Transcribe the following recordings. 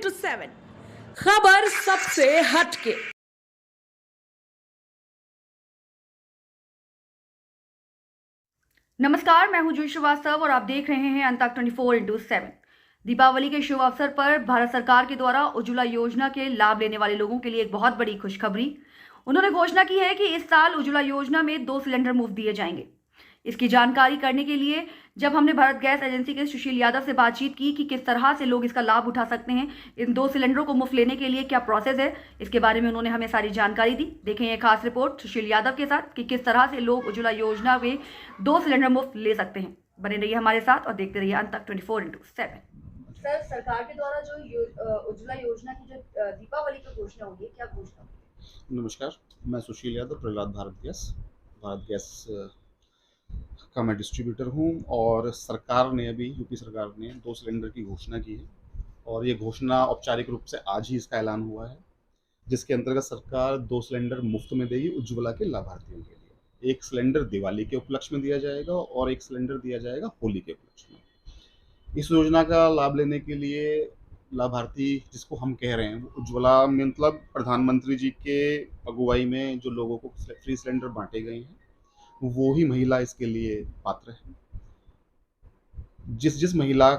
24/7 खबर सबसे हटके। नमस्कार, मैं हूं जूही श्रीवास्तव और आप देख रहे हैं अंतक 24/7। दीपावली के शुभ अवसर पर भारत सरकार के द्वारा उज्ज्वला योजना के लाभ लेने वाले लोगों के लिए एक बहुत बड़ी खुशखबरी। उन्होंने घोषणा की है कि इस साल उज्ज्वला योजना में 2 सिलेंडर मुफ्त दिए जाएंगे। इसकी जानकारी करने के लिए जब हमने भारत गैस एजेंसी के सुशील यादव से बातचीत की कि किस तरह से लोग इसका लाभ उठा सकते हैं, इन 2 सिलेंडरों को मुफ्त लेने के लिए क्या प्रोसेस है, इसके बारे में उन्होंने हमें सारी जानकारी दी। देखें ये खास रिपोर्ट सुशील यादव के साथ कि किस तरह से लोग उज्ज्वला योजना में 2 सिलेंडर मुफ्त ले सकते हैं। बने रहिए हमारे साथ और देखते रहिए अंतक 24/7। सर, सरकार के द्वारा जो उज्ज्वला योजना की जो दीपावली पर घोषणा हुई है, क्या घोषणा हुई? नमस्कार, मैं सुशील यादव, प्रहलाद भारत गैस का मैं डिस्ट्रीब्यूटर हूँ और सरकार ने अभी यूपी सरकार ने 2 सिलेंडर की घोषणा की है और ये घोषणा औपचारिक रूप से आज ही इसका ऐलान हुआ है, जिसके अंतर्गत सरकार 2 सिलेंडर मुफ्त में देगी उज्ज्वला के लाभार्थियों के लिए। 1 सिलेंडर दिवाली के उपलक्ष्य में दिया जाएगा और 1 सिलेंडर दिया जाएगा होली के उपलक्ष्य में। इस योजना का लाभ लेने के लिए लाभार्थी जिसको हम कह रहे हैं, वो उज्ज्वला में मतलब प्रधानमंत्री जी के अगुवाई में जो लोगों को फ्री सिलेंडर बांटे गए हैं, वो ही महिला इसके लिए पात्र है। जिस महिला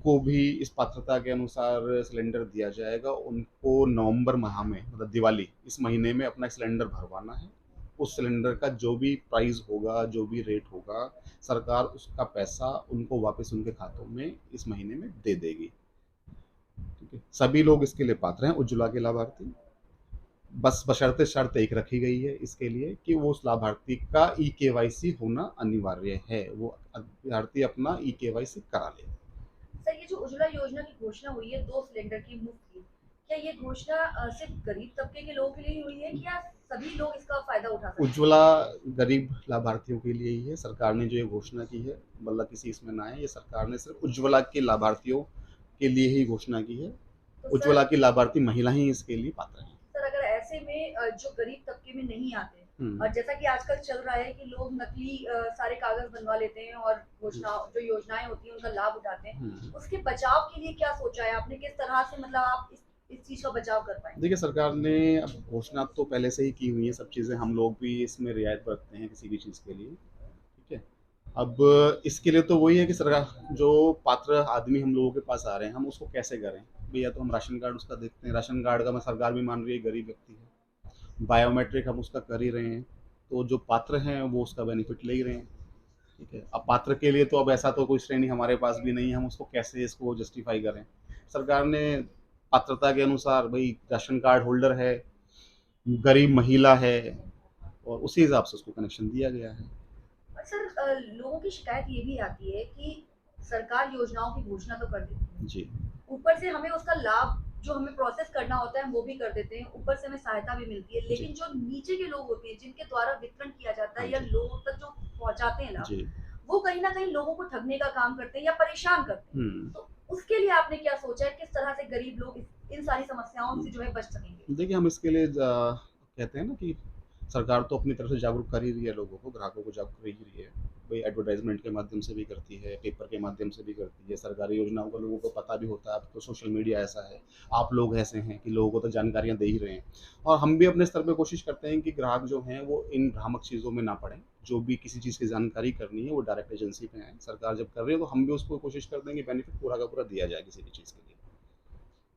को भी इस पात्रता के अनुसार सिलेंडर दिया जाएगा, उनको नवंबर माह में मतलब दिवाली इस महीने में अपना सिलेंडर भरवाना है। उस सिलेंडर का जो भी प्राइस होगा, जो भी रेट होगा, सरकार उसका पैसा उनको वापस उनके खातों में इस महीने में दे देगी। ठीक है, सभी लोग इसके लिए पात्र हैं, उज्ज्वला के लाभार्थी। बस बशर्ते शर्त एक रखी गई है इसके लिए कि वो उस लाभार्थी का ई-केवाईसी होना अनिवार्य है, वो लाभार्थी अपना ई-केवाईसी करा ले। सर, ये जो उज्ज्वला योजना की घोषणा हुई है 2 सिलेंडर की मुफ्त की, क्या ये घोषणा सिर्फ गरीब तबके के लोगों के लिए ही हुई है, क्या सभी लोग इसका फायदा उठा सकते हैं? उज्ज्वला गरीब लाभार्थियों के लिए ही है। सरकार ने जो ये घोषणा की है, बल्ला किसी इसमें ना है, ये सरकार ने सिर्फ उज्ज्वला के लाभार्थियों के लिए ही घोषणा की है। तो उज्ज्वला की लाभार्थी महिला ही इसके लिए पात्र है। सर, अगर ऐसे में जो गरीब तबके में नहीं आते हम्म। और जैसा कि आजकल चल रहा है कि लोग नकली सारे कागज बनवा लेते हैं और घोषणा जो योजनाएं होती हैं उनका लाभ उठाते हैं, उसके बचाव के लिए क्या सोचा है आपने? किस तरह से मतलब आप इस चीज का बचाव कर पाएंगे? देखिए, सरकार ने अब घोषणा तो पहले से ही की हुई है, सब चीज़ें हम लोग भी इसमें रियायत बरतते हैं किसी भी चीज़ के लिए। ठीक है, अब इसके लिए तो वही है कि सरकार जो पात्र आदमी हम लोगों के पास आ रहे हैं, हम उसको कैसे करें भैया। तो हम राशन कार्ड उसका देखते हैं, राशन कार्ड का मैं सरकार भी मान रही है गरीब व्यक्ति है, बायोमेट्रिक हम उसका कर ही रहे हैं, तो जो पात्र हैं वो उसका बेनिफिट ले ही रहे हैं। ठीक है, अब पात्र के लिए तो अब ऐसा तो कोई श्रेणी हमारे पास भी नहीं है, हम उसको कैसे इसको जस्टिफाई करें। सरकार ने पात्रता के अनुसार भाई राशन कार्ड होल्डर है, गरीब महिला है, और उसी हिसाब से उसको कनेक्शन दिया गया है। और सर, लोगों की शिकायत ये भी आती है कि सरकार योजनाओं की घोषणा तो कर देती है जी, ऊपर से हमें उसका लाभ जो हमें प्रोसेस करना होता है वो भी कर देते हैं, ऊपर से हमें सहायता भी मिलती है, लेकिन जो नीचे के लोग होते हैं जिनके द्वारा वितरण किया जाता है या लोगों तक जो पहुंचाते हैं लाभ, जी। वो कहीं ना कहीं लोगों को ठगने का काम करते हैं या परेशान करते हैं। तो उसके लिए आपने क्या सोचा है, किस तरह से गरीब लोग इन सारी समस्याओं से जो है बच सकेंगे? देखिए, हम इसके लिए कहते हैं ना कि सरकार तो अपनी तरफ से जागरूक कर ही रही है, लोगों को, ग्राहकों को जागरूक कर ही रही है। भाई एडवर्टाइजमेंट के माध्यम से भी करती है, पेपर के माध्यम से भी करती है, सरकारी योजनाओं का लोगों को पता भी होता है। अब तो सोशल मीडिया ऐसा है, आप लोग ऐसे हैं कि लोगों को तो जानकारियाँ दे ही रहे हैं। और हम भी अपने स्तर पे कोशिश करते हैं कि ग्राहक जो हैं वो इन भ्रामक चीज़ों में ना पड़ें। जो भी किसी चीज़ की जानकारी करनी है वो डायरेक्ट एजेंसी पे आए। सरकार जब कर रही है तो हम भी उसको कोशिश करते हैं कि बेनिफिट पूरा का पूरा दिया जाए किसी भी चीज़ के लिए।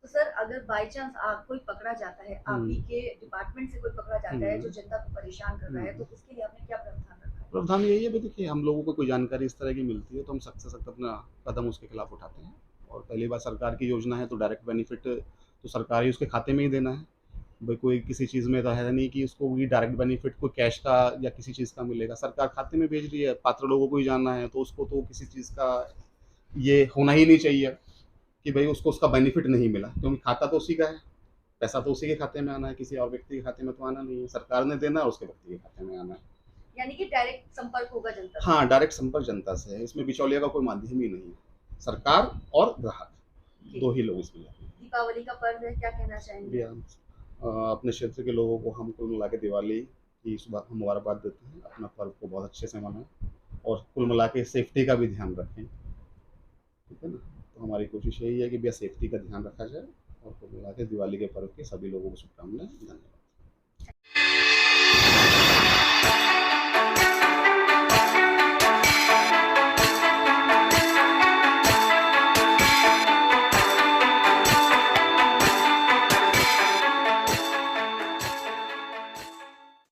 तो सर, अगर बाई चांस कोई पकड़ा जाता है, आप ही के डिपार्टमेंट से कोई पकड़ा जाता है जो जनता को परेशान कर रहा है, तो उसके लिए आपने क्या प्रावधान रखा है? प्रावधान यही है भाई, देखिए हम लोगों को कोई जानकारी इस तरह की मिलती है तो हम सख्त से सख्त अपना कदम उसके खिलाफ उठाते हैं। और पहली बार सरकार की योजना है तो डायरेक्ट बेनिफिट तो सरकार ही उसके खाते में ही देना है। भाई कोई किसी चीज़ में तो है नहीं कि उसको भी डायरेक्ट बेनिफिट कोई कैश का या किसी चीज़ का मिलेगा। सरकार खाते में भेज रही है, पात्र लोगों को ही जानना है, तो उसको तो किसी चीज़ का ये होना ही नहीं चाहिए कि भाई उसको उसका बेनिफिट नहीं मिला, क्योंकि खाता तो उसी का है, पैसा तो उसी के खाते में आना है, किसी और व्यक्ति के खाते में तो आना नहीं है। सरकार ने देना है, उसके व्यक्ति के खाते में आना है। यानी कि डायरेक्ट संपर्क होगा जनता से। हाँ, डायरेक्ट संपर्क जनता से है, इसमें बिचौलिया का कोई माध्यम ही नहीं है। सरकार और ग्राहक दो ही लोग इसमें हैं। दीपावली का पर्व है, क्या कहना चाहेंगे? अपने क्षेत्र के लोगों को हम कुल मिला के दिवाली की मुबारकबाद देते हैं। अपना पर्व को बहुत अच्छे से मनाएं और कुल मिला के सेफ्टी का भी ध्यान रखें। ठीक है ना, तो हमारी कोशिश यही है कि भैया सेफ्टी का ध्यान रखा जाए और कुल मिला के दिवाली के पर्व की सभी लोगों को शुभकामनाएं। धन्यवाद।